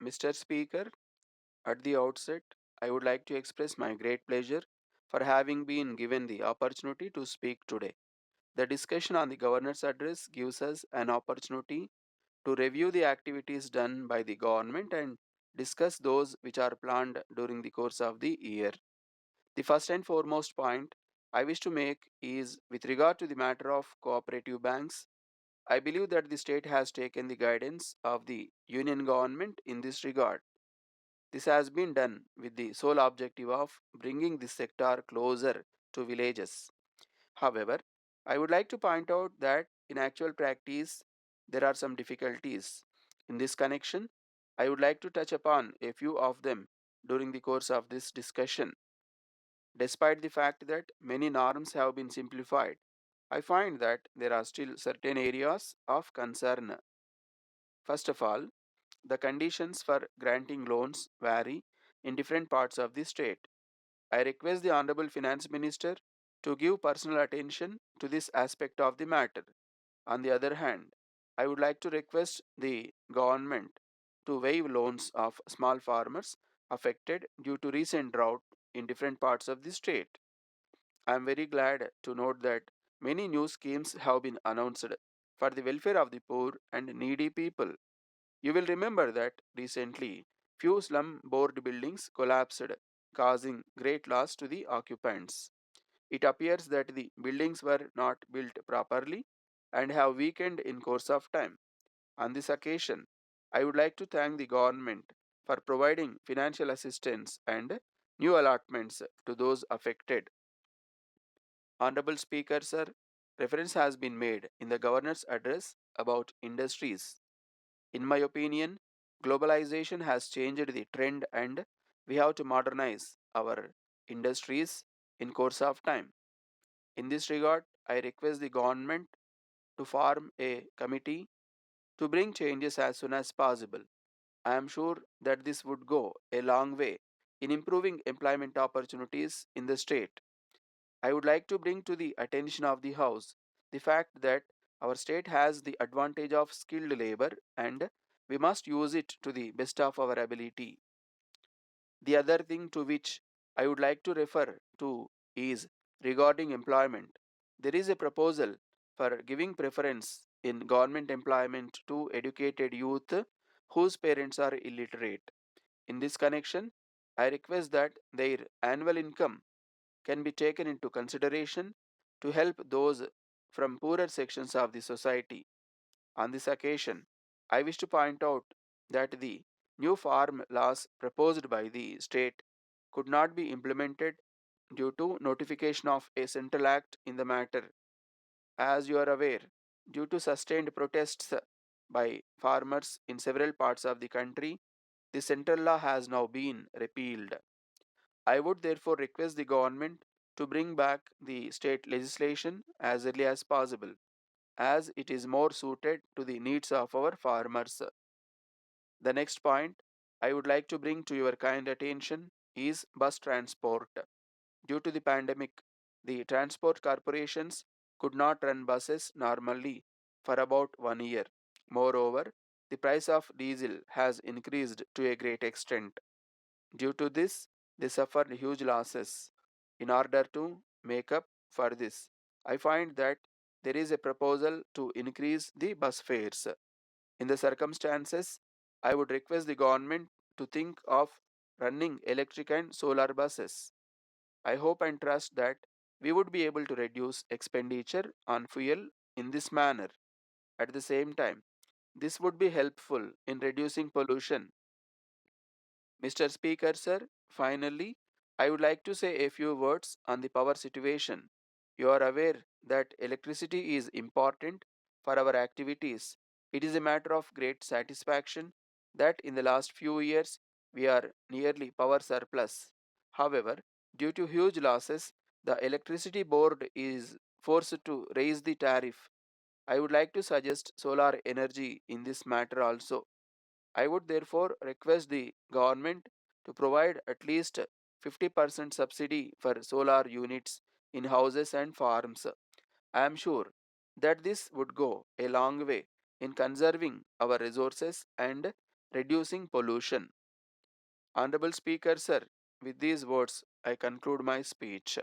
Mr. Speaker, at the outset, I would like to express my great pleasure for having been given the opportunity to speak today. The discussion on the Governor's address gives us an opportunity to review the activities done by the government and discuss those which are planned during the course of the year. The first and foremost point I wish to make is with regard to the matter of cooperative banks. I believe that the state has taken the guidance of the union government in this regard. This has been done with the sole objective of bringing this sector closer to villages. However, I would like to point out that in actual practice, there are some difficulties. In this connection, I would like to touch upon a few of them during the course of this discussion. Despite the fact that many norms have been simplified, I find that there are still certain areas of concern. First of all, the conditions for granting loans vary in different parts of the state. I request the Honorable Finance Minister to give personal attention to this aspect of the matter. On the other hand, I would like to request the government to waive loans of small farmers affected due to recent drought in different parts of the state. I am very glad to note that many new schemes have been announced for the welfare of the poor and needy people. You will remember that recently few slum board buildings collapsed, causing great loss to the occupants. It appears that the buildings were not built properly and have weakened in course of time. On this occasion, I would like to thank the government for providing financial assistance and new allotments to those affected. Honorable Speaker, sir, reference has been made in the governor's address about industries. In my opinion, globalization has changed the trend and we have to modernize our industries in course of time. In this regard, I request the government to form a committee to bring changes as soon as possible. I am sure that this would go a long way in improving employment opportunities in the state. I would like to bring to the attention of the House the fact that our state has the advantage of skilled labor and we must use it to the best of our ability. The other thing to which I would like to refer to is regarding employment. There is a proposal for giving preference in government employment to educated youth whose parents are illiterate. In this connection, I request that their annual income can be taken into consideration to help those from poorer sections of the society. On this occasion, I wish to point out that the new farm laws proposed by the state could not be implemented due to notification of a central act in the matter. As you are aware, due to sustained protests by farmers in several parts of the country, the central law has now been repealed. I would therefore request the government to bring back the state legislation as early as possible, as it is more suited to the needs of our farmers. The next point I would like to bring to your kind attention is bus transport. Due to the pandemic, the transport corporations could not run buses normally for about 1 year. Moreover, the price of diesel has increased to a great extent. Due to this, they suffered huge losses. In order to make up for this, I find that there is a proposal to increase the bus fares. In the circumstances, I would request the government to think of running electric and solar buses. I hope and trust that we would be able to reduce expenditure on fuel in this manner. At the same time, this would be helpful in reducing pollution. Mr. Speaker, sir, finally, I would like to say a few words on the power situation. You are aware that electricity is important for our activities. It is a matter of great satisfaction that in the last few years we are nearly power surplus. However, due to huge losses, the electricity board is forced to raise the tariff. I would like to suggest solar energy in this matter also. I would therefore request the government to provide at least 50% subsidy for solar units in houses and farms. I am sure that this would go a long way in conserving our resources and reducing pollution. Honorable Speaker, sir, with these words, I conclude my speech.